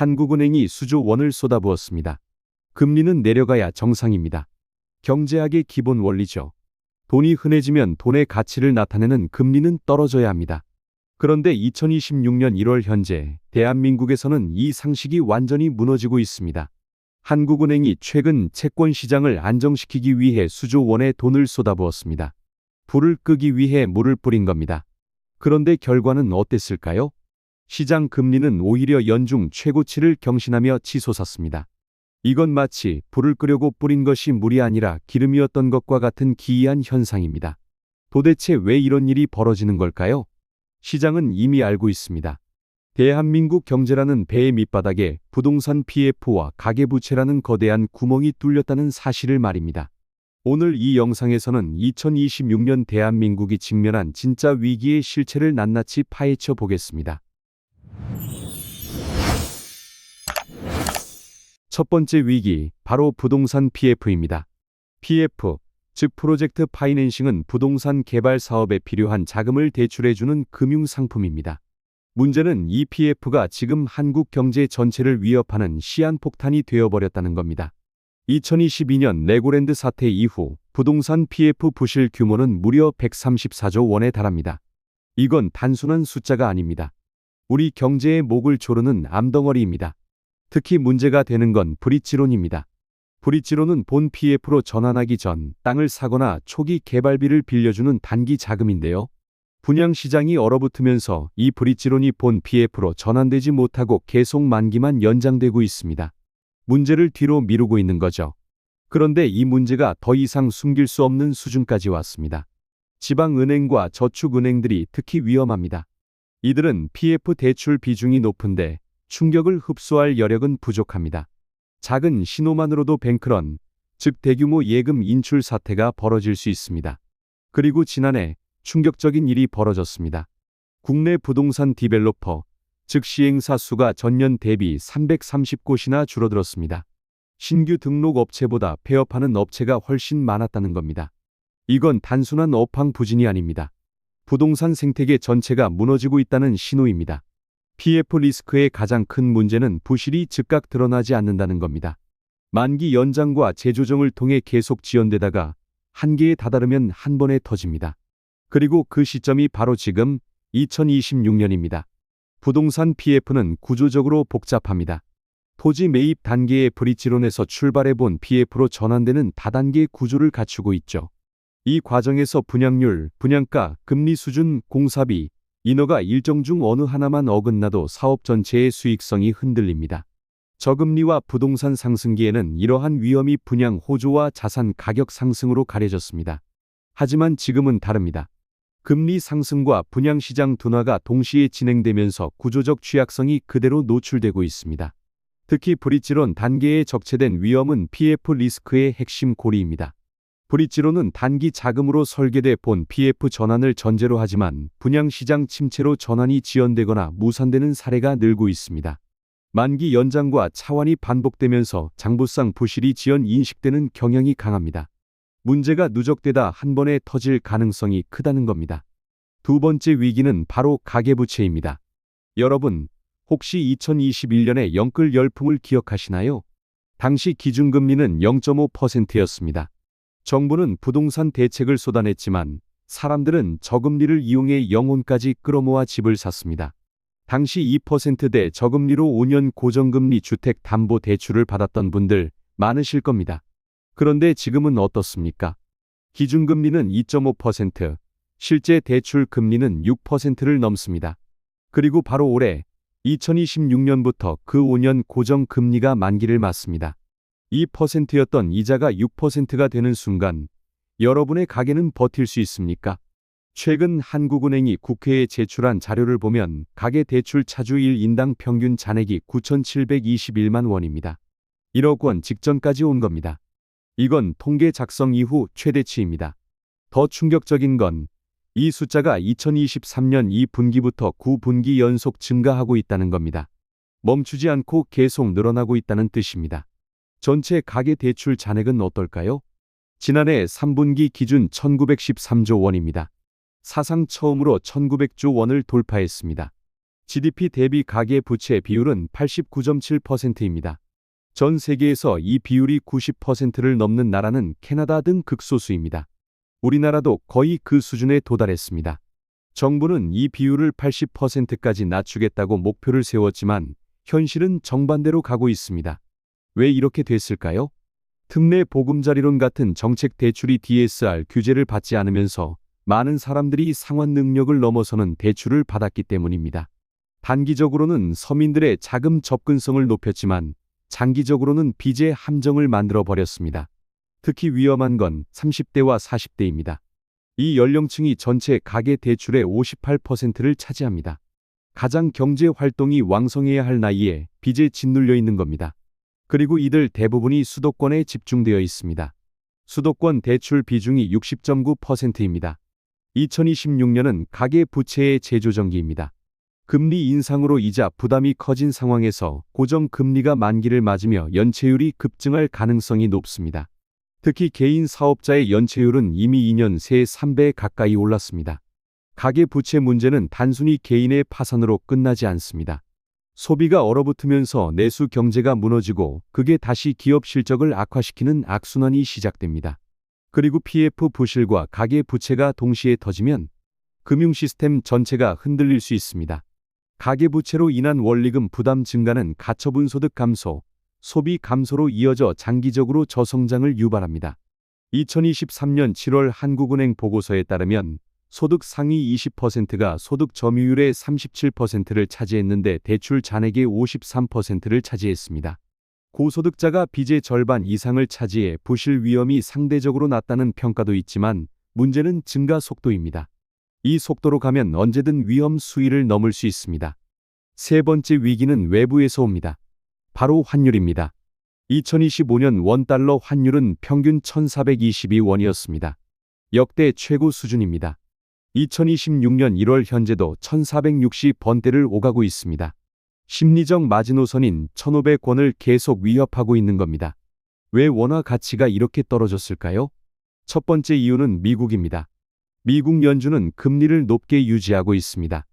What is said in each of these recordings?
한국은행이 수조 원을 쏟아부었습니다. 금리는 내려가야 정상입니다. 경제학의 기본 원리죠. 돈이 흔해지면 돈의 가치를 나타내는 금리는 떨어져야 합니다. 그런데 2026년 1월 현재 대한민국에서는 이 상식이 완전히 무너지고 있습니다. 한국은행이 최근 채권 시장을 안정시키기 위해 수조 원의 돈을 쏟아부었습니다. 불을 끄기 위해 물을 뿌린 겁니다. 그런데 결과는 어땠을까요? 시장 금리는 오히려 연중 최고치를 경신하며 치솟았습니다. 이건 마치 불을 끄려고 뿌린 것이 물이 아니라 기름이었던 것과 같은 기이한 현상입니다. 도대체 왜 이런 일이 벌어지는 걸까요? 시장은 이미 알고 있습니다. 대한민국 경제라는 배의 밑바닥에 부동산 PF와 가계부채라는 거대한 구멍이 뚫렸다는 사실을 말입니다. 오늘 이 영상에서는 2026년 대한민국이 직면한 진짜 위기의 실체를 낱낱이 파헤쳐 보겠습니다. 첫 번째 위기, 바로 부동산 PF입니다. PF, 즉 프로젝트 파이낸싱은 부동산 개발 사업에 필요한 자금을 대출해주는 금융상품입니다. 문제는 이 PF가 지금 한국 경제 전체를 위협하는 시한폭탄이 되어버렸다는 겁니다. 2022년 레고랜드 사태 이후 부동산 PF 부실 규모는 무려 134조 원에 달합니다. 이건 단순한 숫자가 아닙니다. 우리 경제의 목을 조르는 암덩어리입니다. 특히 문제가 되는 건 브릿지론입니다. 브릿지론은 본 PF로 전환하기 전 땅을 사거나 초기 개발비를 빌려주는 단기 자금인데요. 분양시장이 얼어붙으면서 이 브릿지론이 본 PF로 전환되지 못하고 계속 만기만 연장되고 있습니다. 문제를 뒤로 미루고 있는 거죠. 그런데 이 문제가 더 이상 숨길 수 없는 수준까지 왔습니다. 지방은행과 저축은행들이 특히 위험합니다. 이들은 PF 대출 비중이 높은데 충격을 흡수할 여력은 부족합니다. 작은 신호만으로도 뱅크런, 즉 대규모 예금 인출 사태가 벌어질 수 있습니다. 그리고 지난해 충격적인 일이 벌어졌습니다. 국내 부동산 디벨로퍼, 즉 시행사 수가 전년 대비 330곳이나 줄어들었습니다. 신규 등록 업체보다 폐업하는 업체가 훨씬 많았다는 겁니다. 이건 단순한 업황 부진이 아닙니다. 부동산 생태계 전체가 무너지고 있다는 신호입니다. PF 리스크의 가장 큰 문제는 부실이 즉각 드러나지 않는다는 겁니다. 만기 연장과 재조정을 통해 계속 지연되다가 한계에 다다르면 한 번에 터집니다. 그리고 그 시점이 바로 지금 2026년입니다. 부동산 PF는 구조적으로 복잡합니다. 토지 매입 단계의 브릿지론에서 출발해본 PF로 전환되는 다단계 구조를 갖추고 있죠. 이 과정에서 분양률, 분양가, 금리 수준, 공사비, 인허가 일정 중 어느 하나만 어긋나도 사업 전체의 수익성이 흔들립니다. 저금리와 부동산 상승기에는 이러한 위험이 분양 호조와 자산 가격 상승으로 가려졌습니다. 하지만 지금은 다릅니다. 금리 상승과 분양시장 둔화가 동시에 진행되면서 구조적 취약성이 그대로 노출되고 있습니다. 특히 브릿지론 단계에 적체된 위험은 PF 리스크의 핵심 고리입니다. 브릿지론은 단기 자금으로 설계돼 본 PF 전환을 전제로 하지만 분양시장 침체로 전환이 지연되거나 무산되는 사례가 늘고 있습니다. 만기 연장과 차환이 반복되면서 장부상 부실이 지연 인식되는 경향이 강합니다. 문제가 누적되다 한 번에 터질 가능성이 크다는 겁니다. 두 번째 위기는 바로 가계부채입니다. 여러분, 혹시 2021년의 영끌 열풍을 기억하시나요? 당시 기준금리는 0.5%였습니다. 정부는 부동산 대책을 쏟아냈지만 사람들은 저금리를 이용해 영혼까지 끌어모아 집을 샀습니다. 당시 2%대 저금리로 5년 고정금리 주택담보대출을 받았던 분들 많으실 겁니다. 그런데 지금은 어떻습니까? 기준금리는 2.5%, 실제 대출 금리는 6%를 넘습니다. 그리고 바로 올해 2026년부터 그 5년 고정금리가 만기를 맞습니다. 2%였던 이자가 6%가 되는 순간 여러분의 가계는 버틸 수 있습니까? 최근 한국은행이 국회에 제출한 자료를 보면 가계대출 차주 1인당 평균 잔액이 9,721만 원입니다. 1억 원 직전까지 온 겁니다. 이건 통계 작성 이후 최대치입니다. 더 충격적인 건 이 숫자가 2023년 2분기부터 9분기 연속 증가하고 있다는 겁니다. 멈추지 않고 계속 늘어나고 있다는 뜻입니다. 전체 가계대출 잔액은 어떨까요? 지난해 3분기 기준 1913조 원입니다. 사상 처음으로 1900조 원을 돌파했습니다. GDP 대비 가계 부채 비율은 89.7%입니다. 전 세계에서 이 비율이 90%를 넘는 나라는 캐나다 등 극소수입니다. 우리나라도 거의 그 수준에 도달했습니다. 정부는 이 비율을 80%까지 낮추겠다고 목표를 세웠지만 현실은 정반대로 가고 있습니다. 왜 이렇게 됐을까요? 특례 보금자리론 같은 정책 대출이 DSR 규제를 받지 않으면서 많은 사람들이 상환 능력을 넘어서는 대출을 받았기 때문입니다. 단기적으로는 서민들의 자금 접근성을 높였지만 장기적으로는 빚의 함정을 만들어 버렸습니다. 특히 위험한 건 30대와 40대입니다. 이 연령층이 전체 가계 대출의 58%를 차지합니다. 가장 경제 활동이 왕성해야 할 나이에 빚에 짓눌려 있는 겁니다. 그리고 이들 대부분이 수도권에 집중되어 있습니다. 수도권 대출 비중이 60.9%입니다. 2026년은 가계 부채의 재조정기입니다. 금리 인상으로 이자 부담이 커진 상황에서 고정금리가 만기를 맞으며 연체율이 급증할 가능성이 높습니다. 특히 개인 사업자의 연체율은 이미 2년 새 3배 가까이 올랐습니다. 가계 부채 문제는 단순히 개인의 파산으로 끝나지 않습니다. 소비가 얼어붙으면서 내수 경제가 무너지고 그게 다시 기업 실적을 악화시키는 악순환이 시작됩니다. 그리고 PF 부실과 가계 부채가 동시에 터지면 금융 시스템 전체가 흔들릴 수 있습니다. 가계부채로 인한 원리금 부담 증가는 가처분 소득 감소, 소비 감소로 이어져 장기적으로 저성장을 유발합니다. 2023년 7월 한국은행 보고서에 따르면 소득 상위 20%가 소득 점유율의 37%를 차지했는데 대출 잔액의 53%를 차지했습니다. 고소득자가 빚의 절반 이상을 차지해 부실 위험이 상대적으로 낮다는 평가도 있지만 문제는 증가 속도입니다. 이 속도로 가면 언제든 위험 수위를 넘을 수 있습니다. 세 번째 위기는 외부에서 옵니다. 바로 환율입니다. 2025년 원달러 환율은 평균 1,422원이었습니다. 역대 최고 수준입니다. 2026년 1월 현재도 1,460원대를 오가고 있습니다. 심리적 마지노선인 1,500원을 계속 위협하고 있는 겁니다. 왜 원화 가치가 이렇게 떨어졌을까요? 첫 번째 이유는 미국입니다. 미국 연준은 금리를 높게 유지하고 있습니다.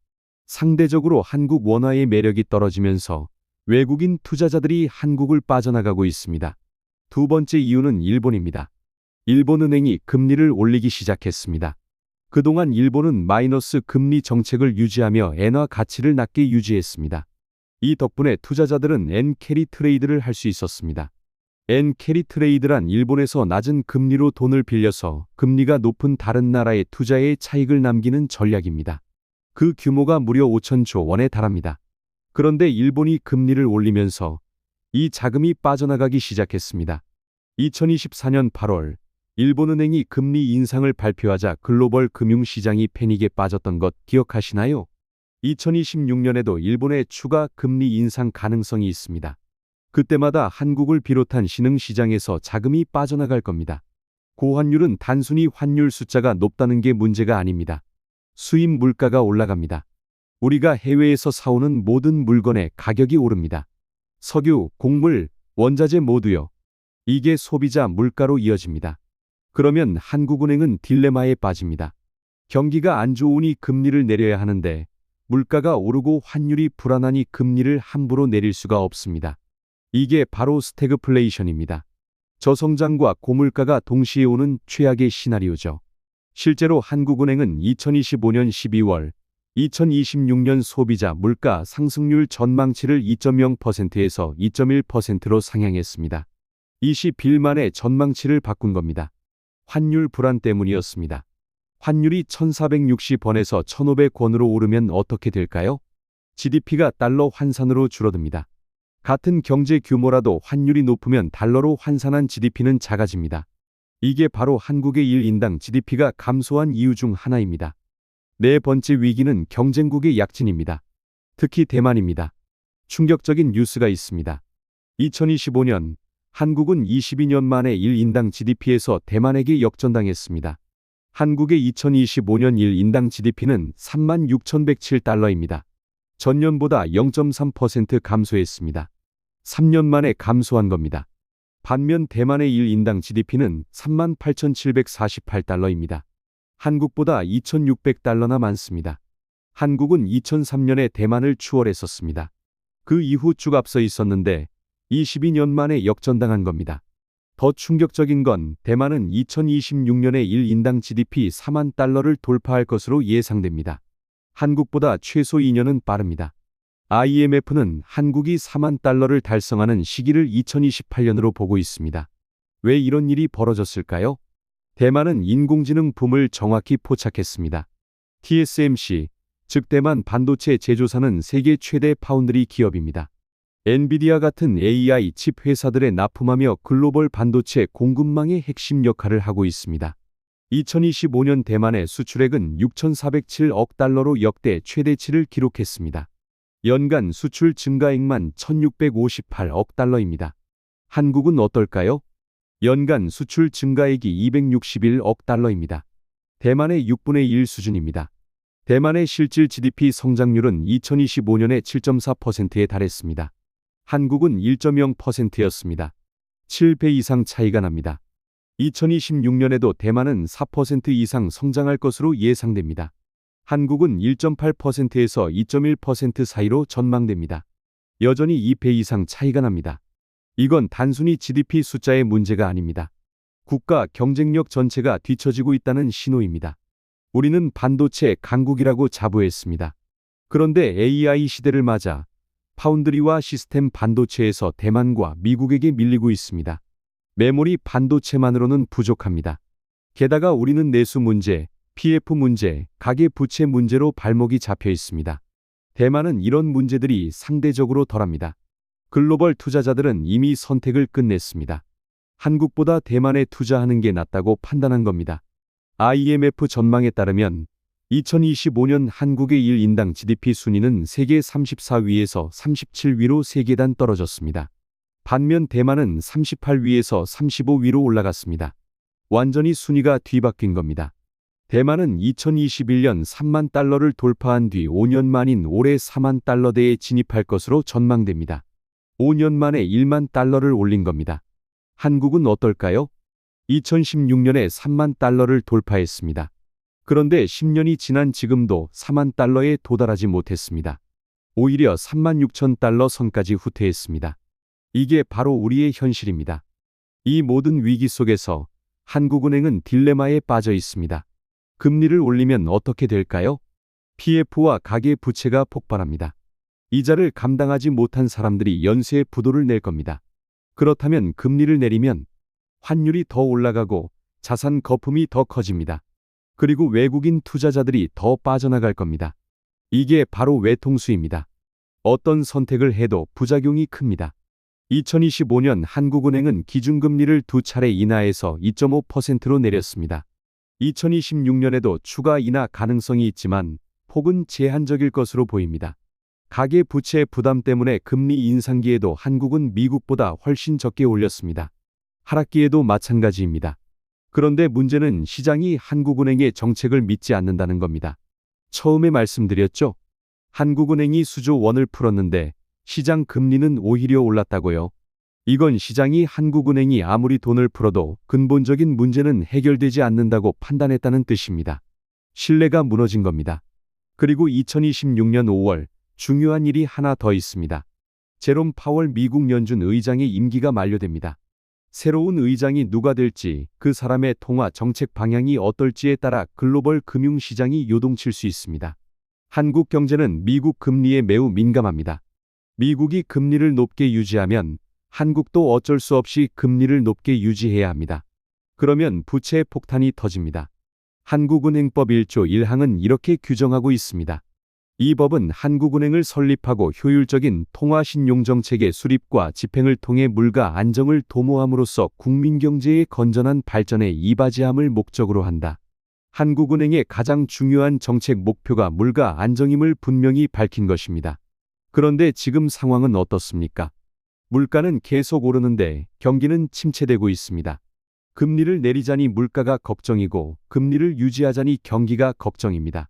상대적으로 한국 원화의 매력이 떨어지면서 외국인 투자자들이 한국을 빠져나가고 있습니다. 두 번째 이유는 일본입니다. 일본은행이 금리를 올리기 시작했습니다. 그동안 일본은 마이너스 금리 정책을 유지하며 엔화 가치를 낮게 유지했습니다. 이 덕분에 투자자들은 엔 캐리 트레이드를 할 수 있었습니다. 엔 캐리 트레이드란 일본에서 낮은 금리로 돈을 빌려서 금리가 높은 다른 나라에 투자에 차익을 남기는 전략입니다. 그 규모가 무려 5,000조 원에 달합니다. 그런데 일본이 금리를 올리면서 이 자금이 빠져나가기 시작했습니다. 2024년 8월 일본은행이 금리 인상을 발표하자 글로벌 금융시장이 패닉에 빠졌던 것 기억하시나요? 2026년에도 일본의 추가 금리 인상 가능성이 있습니다. 그때마다 한국을 비롯한 신흥시장에서 자금이 빠져나갈 겁니다. 고환율은 단순히 환율 숫자가 높다는 게 문제가 아닙니다. 수입 물가가 올라갑니다. 우리가 해외에서 사오는 모든 물건의 가격이 오릅니다. 석유, 곡물, 원자재 모두요. 이게 소비자 물가로 이어집니다. 그러면 한국은행은 딜레마에 빠집니다. 경기가 안 좋으니 금리를 내려야 하는데 물가가 오르고 환율이 불안하니 금리를 함부로 내릴 수가 없습니다. 이게 바로 스태그플레이션입니다. 저성장과 고물가가 동시에 오는 최악의 시나리오죠. 실제로 한국은행은 2025년 12월 2026년 소비자 물가 상승률 전망치를 2.0%에서 2.1%로 상향했습니다. 20일 만에 전망치를 바꾼 겁니다. 환율 불안 때문이었습니다. 환율이 1,460원에서 1,500원으로 오르면 어떻게 될까요? GDP가 달러 환산으로 줄어듭니다. 같은 경제 규모라도 환율이 높으면 달러로 환산한 GDP는 작아집니다. 이게 바로 한국의 1인당 GDP가 감소한 이유 중 하나입니다. 네 번째 위기는 경쟁국의 약진입니다. 특히 대만입니다. 충격적인 뉴스가 있습니다. 2025년 한국은 22년 만에 1인당 GDP에서 대만에게 역전당했습니다. 한국의 2025년 1인당 GDP는 36,107달러입니다. 전년보다 0.3% 감소했습니다. 3년 만에 감소한 겁니다. 반면 대만의 1인당 GDP는 38,748달러입니다. 한국보다 2,600달러나 많습니다. 한국은 2003년에 대만을 추월했었습니다. 그 이후 쭉 앞서 있었는데 22년 만에 역전당한 겁니다. 더 충격적인 건 대만은 2026년에 1인당 GDP 4만 달러를 돌파할 것으로 예상됩니다. 한국보다 최소 2년은 빠릅니다. IMF는 한국이 4만 달러를 달성하는 시기를 2028년으로 보고 있습니다. 왜 이런 일이 벌어졌을까요? 대만은 인공지능 붐을 정확히 포착했습니다. TSMC, 즉 대만 반도체 제조사는 세계 최대 파운드리 기업입니다. 엔비디아 같은 AI 칩 회사들에 납품하며 글로벌 반도체 공급망의 핵심 역할을 하고 있습니다. 2025년 대만의 수출액은 6,407억 달러로 역대 최대치를 기록했습니다. 연간 수출 증가액만 1,658억 달러입니다. 한국은 어떨까요? 연간 수출 증가액이 261억 달러입니다. 대만의 6분의 1 수준입니다. 대만의 실질 GDP 성장률은 2025년에 7.4%에 달했습니다. 한국은 1.0%였습니다. 7배 이상 차이가 납니다. 2026년에도 대만은 4% 이상 성장할 것으로 예상됩니다. 한국은 1.8%에서 2.1% 사이로 전망됩니다. 여전히 2배 이상 차이가 납니다. 이건 단순히 GDP 숫자의 문제가 아닙니다. 국가 경쟁력 전체가 뒤처지고 있다는 신호입니다. 우리는 반도체 강국이라고 자부했습니다. 그런데 AI 시대를 맞아 파운드리와 시스템 반도체에서 대만과 미국에게 밀리고 있습니다. 메모리 반도체만으로는 부족합니다. 게다가 우리는 내수 문제, PF 문제, 가계 부채 문제로 발목이 잡혀 있습니다. 대만은 이런 문제들이 상대적으로 덜합니다. 글로벌 투자자들은 이미 선택을 끝냈습니다. 한국보다 대만에 투자하는 게 낫다고 판단한 겁니다. IMF 전망에 따르면 2025년 한국의 1인당 GDP 순위는 세계 34위에서 37위로 3계단 떨어졌습니다. 반면 대만은 38위에서 35위로 올라갔습니다. 완전히 순위가 뒤바뀐 겁니다. 대만은 2021년 3만 달러를 돌파한 뒤 5년 만인 올해 4만 달러대에 진입할 것으로 전망됩니다. 5년 만에 1만 달러를 올린 겁니다. 한국은 어떨까요? 2016년에 3만 달러를 돌파했습니다. 그런데 10년이 지난 지금도 4만 달러에 도달하지 못했습니다. 오히려 3만 6천 달러 선까지 후퇴했습니다. 이게 바로 우리의 현실입니다. 이 모든 위기 속에서 한국은행은 딜레마에 빠져 있습니다. 금리를 올리면 어떻게 될까요? PF와 가계 부채가 폭발합니다. 이자를 감당하지 못한 사람들이 연쇄 부도를 낼 겁니다. 그렇다면 금리를 내리면 환율이 더 올라가고 자산 거품이 더 커집니다. 그리고 외국인 투자자들이 더 빠져나갈 겁니다. 이게 바로 외통수입니다. 어떤 선택을 해도 부작용이 큽니다. 2025년 한국은행은 기준금리를 2차례 인하해서 2.5%로 내렸습니다. 2026년에도 추가 인하 가능성이 있지만 폭은 제한적일 것으로 보입니다. 가계 부채 부담 때문에 금리 인상기에도 한국은 미국보다 훨씬 적게 올렸습니다. 하락기에도 마찬가지입니다. 그런데 문제는 시장이 한국은행의 정책을 믿지 않는다는 겁니다. 처음에 말씀드렸죠? 한국은행이 수조 원을 풀었는데 시장 금리는 오히려 올랐다고요. 이건 시장이 한국은행이 아무리 돈을 풀어도 근본적인 문제는 해결되지 않는다고 판단했다는 뜻입니다. 신뢰가 무너진 겁니다. 그리고 2026년 5월 중요한 일이 하나 더 있습니다. 제롬 파월 미국 연준 의장의 임기가 만료됩니다. 새로운 의장이 누가 될지, 그 사람의 통화 정책 방향이 어떨지에 따라 글로벌 금융시장이 요동칠 수 있습니다. 한국 경제는 미국 금리에 매우 민감합니다. 미국이 금리를 높게 유지하면 한국도 어쩔 수 없이 금리를 높게 유지해야 합니다. 그러면 부채 폭탄이 터집니다. 한국은행법 1조 1항은 이렇게 규정하고 있습니다. 이 법은 한국은행을 설립하고 효율적인 통화신용정책의 수립과 집행을 통해 물가 안정을 도모함으로써 국민경제의 건전한 발전에 이바지함을 목적으로 한다. 한국은행의 가장 중요한 정책 목표가 물가 안정임을 분명히 밝힌 것입니다. 그런데 지금 상황은 어떻습니까? 물가는 계속 오르는데 경기는 침체되고 있습니다. 금리를 내리자니 물가가 걱정이고 금리를 유지하자니 경기가 걱정입니다.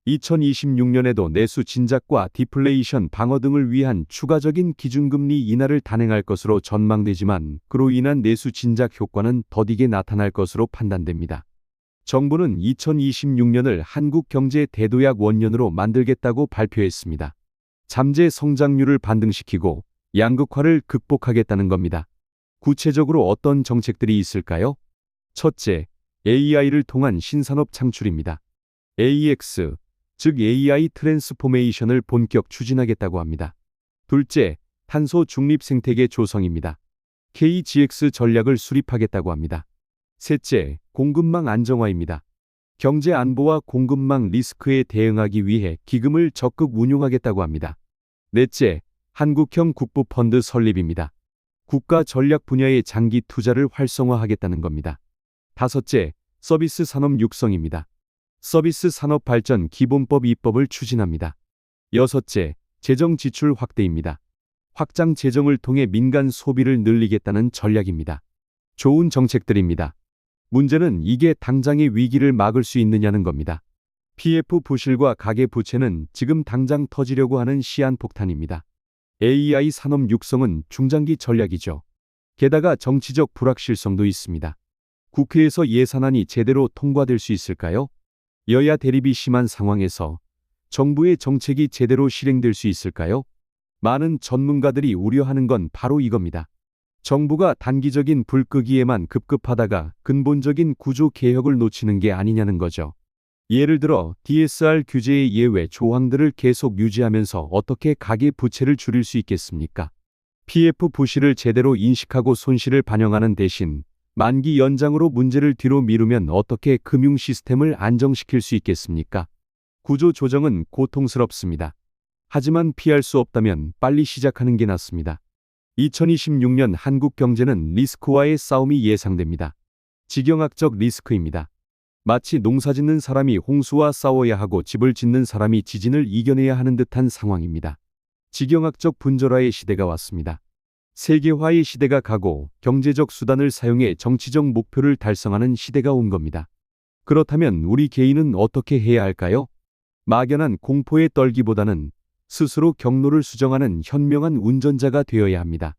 2026년에도 내수 진작과 디플레이션 방어 등을 위한 추가적인 기준금리 인하를 단행할 것으로 전망되지만 그로 인한 내수 진작 효과는 더디게 나타날 것으로 판단됩니다. 정부는 2026년을 한국 경제 대도약 원년으로 만들겠다고 발표했습니다. 잠재 성장률을 반등시키고 양극화를 극복하겠다는 겁니다. 구체적으로 어떤 정책들이 있을까요? 첫째, AI를 통한 신산업 창출입니다. AX, 즉 AI 트랜스포메이션을 본격 추진하겠다고 합니다. 둘째, 탄소 중립 생태계 조성입니다. KGX 전략을 수립하겠다고 합니다. 셋째, 공급망 안정화입니다. 경제 안보와 공급망 리스크에 대응하기 위해 기금을 적극 운용하겠다고 합니다. 넷째, 한국형 국부펀드 설립입니다. 국가 전략 분야의 장기 투자를 활성화하겠다는 겁니다. 다섯째, 서비스 산업 육성입니다. 서비스 산업 발전 기본법 입법을 추진합니다. 여섯째, 재정 지출 확대입니다. 확장 재정을 통해 민간 소비를 늘리겠다는 전략입니다. 좋은 정책들입니다. 문제는 이게 당장의 위기를 막을 수 있느냐는 겁니다. PF 부실과 가계 부채는 지금 당장 터지려고 하는 시한폭탄입니다. AI 산업 육성은 중장기 전략이죠. 게다가 정치적 불확실성도 있습니다. 국회에서 예산안이 제대로 통과될 수 있을까요? 여야 대립이 심한 상황에서 정부의 정책이 제대로 실행될 수 있을까요? 많은 전문가들이 우려하는 건 바로 이겁니다. 정부가 단기적인 불 끄기에만 급급하다가 근본적인 구조 개혁을 놓치는 게 아니냐는 거죠. 예를 들어 DSR 규제의 예외 조항들을 계속 유지하면서 어떻게 가계 부채를 줄일 수 있겠습니까? PF 부실을 제대로 인식하고 손실을 반영하는 대신 만기 연장으로 문제를 뒤로 미루면 어떻게 금융 시스템을 안정시킬 수 있겠습니까? 구조 조정은 고통스럽습니다. 하지만 피할 수 없다면 빨리 시작하는 게 낫습니다. 2026년 한국 경제는 리스크와의 싸움이 예상됩니다. 지경학적 리스크입니다. 마치 농사 짓는 사람이 홍수와 싸워야 하고 집을 짓는 사람이 지진을 이겨내야 하는 듯한 상황입니다. 지경학적 분절화의 시대가 왔습니다. 세계화의 시대가 가고 경제적 수단을 사용해 정치적 목표를 달성하는 시대가 온 겁니다. 그렇다면 우리 개인은 어떻게 해야 할까요? 막연한 공포에 떨기보다는 스스로 경로를 수정하는 현명한 운전자가 되어야 합니다.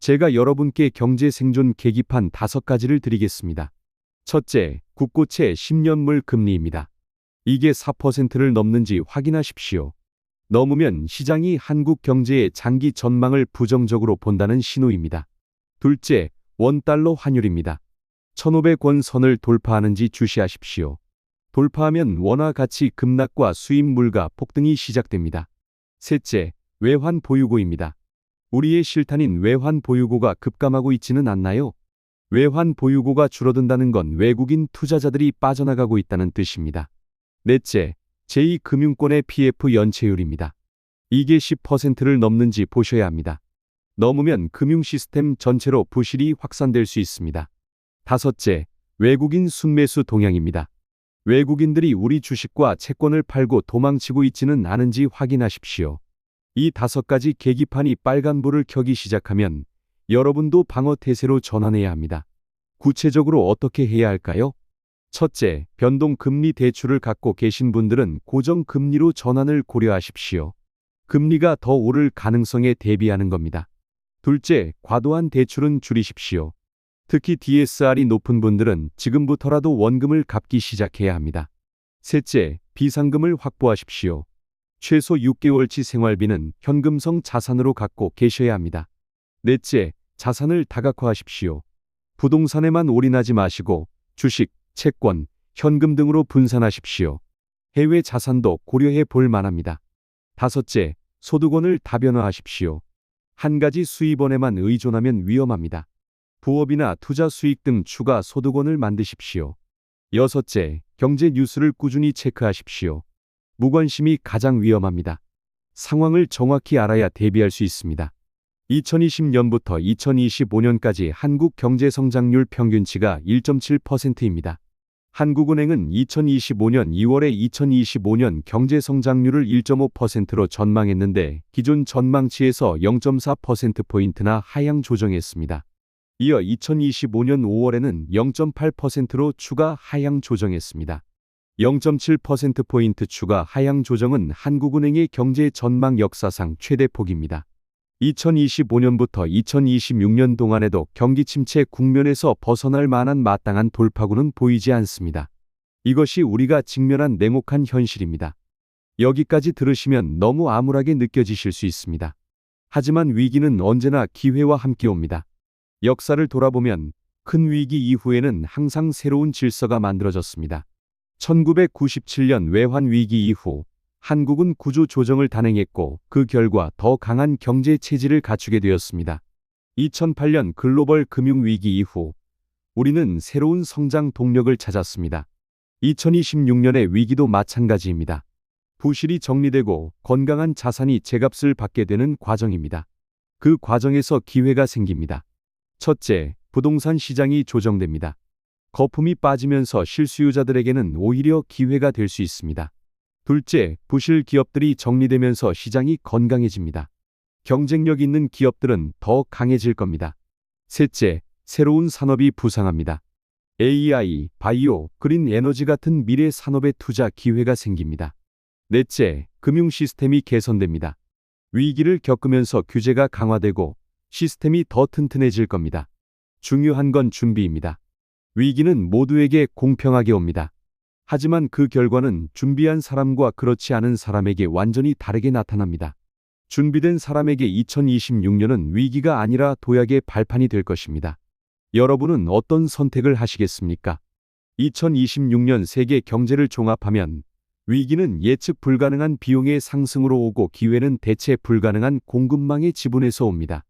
제가 여러분께 경제 생존 계기판 5가지를 드리겠습니다. 첫째, 국고채 10년물 금리입니다. 이게 4%를 넘는지 확인하십시오. 넘으면 시장이 한국 경제의 장기 전망을 부정적으로 본다는 신호입니다. 둘째, 원달러 환율입니다. 1,500원 선을 돌파하는지 주시하십시오. 돌파하면 원화 가치 급락과 수입 물가 폭등이 시작됩니다. 셋째, 외환 보유고입니다. 우리의 실탄인 외환 보유고가 급감하고 있지는 않나요? 외환 보유고가 줄어든다는 건 외국인 투자자들이 빠져나가고 있다는 뜻입니다. 넷째, 제2금융권의 PF 연체율입니다. 이게 10%를 넘는지 보셔야 합니다. 넘으면 금융 시스템 전체로 부실이 확산될 수 있습니다. 다섯째, 외국인 순매수 동향입니다. 외국인들이 우리 주식과 채권을 팔고 도망치고 있지는 않은지 확인하십시오. 이 5가지 계기판이 빨간불을 켜기 시작하면 여러분도 방어 태세로 전환해야 합니다. 구체적으로 어떻게 해야 할까요? 첫째, 변동금리 대출을 갖고 계신 분들은 고정금리로 전환을 고려하십시오. 금리가 더 오를 가능성에 대비하는 겁니다. 둘째, 과도한 대출은 줄이십시오. 특히 DSR이 높은 분들은 지금부터라도 원금을 갚기 시작해야 합니다. 셋째, 비상금을 확보하십시오. 최소 6개월치 생활비는 현금성 자산으로 갖고 계셔야 합니다. 넷째, 자산을 다각화하십시오. 부동산에만 올인하지 마시고 주식, 채권, 현금 등으로 분산하십시오. 해외 자산도 고려해 볼 만합니다. 다섯째, 소득원을 다변화하십시오. 한 가지 수입원에만 의존하면 위험합니다. 부업이나 투자 수익 등 추가 소득원을 만드십시오. 여섯째, 경제 뉴스를 꾸준히 체크하십시오. 무관심이 가장 위험합니다. 상황을 정확히 알아야 대비할 수 있습니다. 2020년부터 2025년까지 한국 경제 성장률 평균치가 1.7%입니다. 한국은행은 2025년 2월에 2025년 경제 성장률을 1.5%로 전망했는데 기존 전망치에서 0.4%포인트나 하향 조정했습니다. 이어 2025년 5월에는 0.8%로 추가 하향 조정했습니다. 0.7%포인트 추가 하향 조정은 한국은행의 경제 전망 역사상 최대폭입니다. 2025년부터 2026년 동안에도 경기 침체 국면에서 벗어날 만한 마땅한 돌파구는 보이지 않습니다. 이것이 우리가 직면한 냉혹한 현실입니다. 여기까지 들으시면 너무 암울하게 느껴지실 수 있습니다. 하지만 위기는 언제나 기회와 함께 옵니다. 역사를 돌아보면 큰 위기 이후에는 항상 새로운 질서가 만들어졌습니다. 1997년 외환 위기 이후 한국은 구조 조정을 단행했고 그 결과 더 강한 경제 체질을 갖추게 되었습니다. 2008년 글로벌 금융 위기 이후 우리는 새로운 성장 동력을 찾았습니다. 2026년의 위기도 마찬가지입니다. 부실이 정리되고 건강한 자산이 제값을 받게 되는 과정입니다. 그 과정에서 기회가 생깁니다. 첫째, 부동산 시장이 조정됩니다. 거품이 빠지면서 실수요자들에게는 오히려 기회가 될 수 있습니다. 둘째, 부실 기업들이 정리되면서 시장이 건강해집니다. 경쟁력 있는 기업들은 더 강해질 겁니다. 셋째, 새로운 산업이 부상합니다. AI, 바이오, 그린 에너지 같은 미래 산업에 투자 기회가 생깁니다. 넷째, 금융 시스템이 개선됩니다. 위기를 겪으면서 규제가 강화되고 시스템이 더 튼튼해질 겁니다. 중요한 건 준비입니다. 위기는 모두에게 공평하게 옵니다. 하지만 그 결과는 준비한 사람과 그렇지 않은 사람에게 완전히 다르게 나타납니다. 준비된 사람에게 2026년은 위기가 아니라 도약의 발판이 될 것입니다. 여러분은 어떤 선택을 하시겠습니까? 2026년 세계 경제를 종합하면 위기는 예측 불가능한 비용의 상승으로 오고 기회는 대체 불가능한 공급망의 지분에서 옵니다.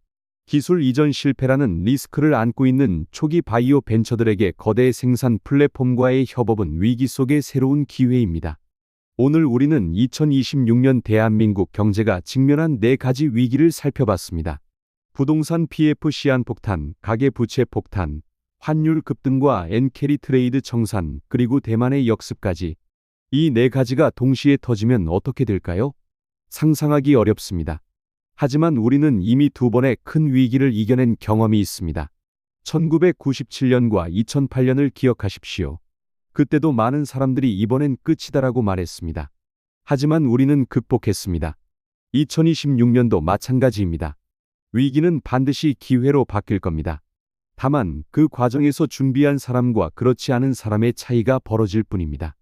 기술 이전 실패라는 리스크를 안고 있는 초기 바이오 벤처들에게 거대 생산 플랫폼과의 협업은 위기 속의 새로운 기회입니다. 오늘 우리는 2026년 대한민국 경제가 직면한 4가지 위기를 살펴봤습니다. 부동산 PF 시안 폭탄, 가계부채 폭탄, 환율 급등과 엔캐리 트레이드 청산, 그리고 대만의 역습까지. 이 4가지가 동시에 터지면 어떻게 될까요? 상상하기 어렵습니다. 하지만 우리는 이미 2번의 큰 위기를 이겨낸 경험이 있습니다. 1997년과 2008년을 기억하십시오. 그때도 많은 사람들이 이번엔 끝이다라고 말했습니다. 하지만 우리는 극복했습니다. 2026년도 마찬가지입니다. 위기는 반드시 기회로 바뀔 겁니다. 다만 그 과정에서 준비한 사람과 그렇지 않은 사람의 차이가 벌어질 뿐입니다.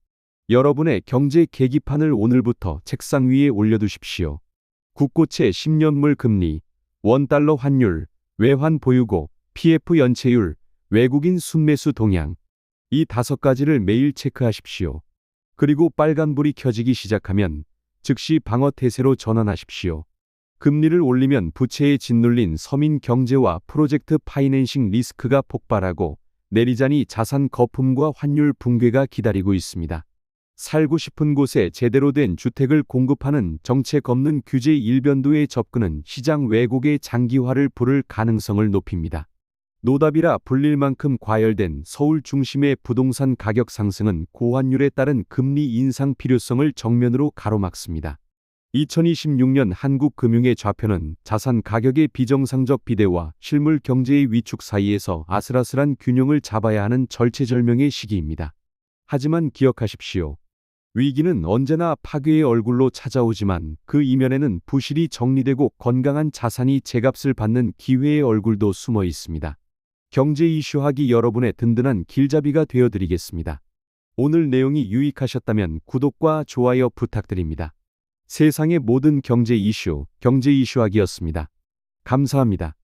여러분의 경제 계기판을 오늘부터 책상 위에 올려두십시오. 국고채 10년물 금리, 원달러 환율, 외환 보유고, PF 연체율, 외국인 순매수 동향. 이 5가지를 매일 체크하십시오. 그리고 빨간불이 켜지기 시작하면 즉시 방어 태세로 전환하십시오. 금리를 올리면 부채에 짓눌린 서민 경제와 프로젝트 파이낸싱 리스크가 폭발하고 내리자니 자산 거품과 환율 붕괴가 기다리고 있습니다. 살고 싶은 곳에 제대로 된 주택을 공급하는 정책 없는 규제 일변도의 접근은 시장 왜곡의 장기화를 부를 가능성을 높입니다. 노답이라 불릴 만큼 과열된 서울 중심의 부동산 가격 상승은 고환율에 따른 금리 인상 필요성을 정면으로 가로막습니다. 2026년 한국 금융의 좌표는 자산 가격의 비정상적 비대와 실물 경제의 위축 사이에서 아슬아슬한 균형을 잡아야 하는 절체절명의 시기입니다. 하지만 기억하십시오. 위기는 언제나 파괴의 얼굴로 찾아오지만 그 이면에는 부실이 정리되고 건강한 자산이 제값을 받는 기회의 얼굴도 숨어 있습니다. 경제 이슈하기 여러분의 든든한 길잡이가 되어드리겠습니다. 오늘 내용이 유익하셨다면 구독과 좋아요 부탁드립니다. 세상의 모든 경제 이슈하기였습니다. 감사합니다.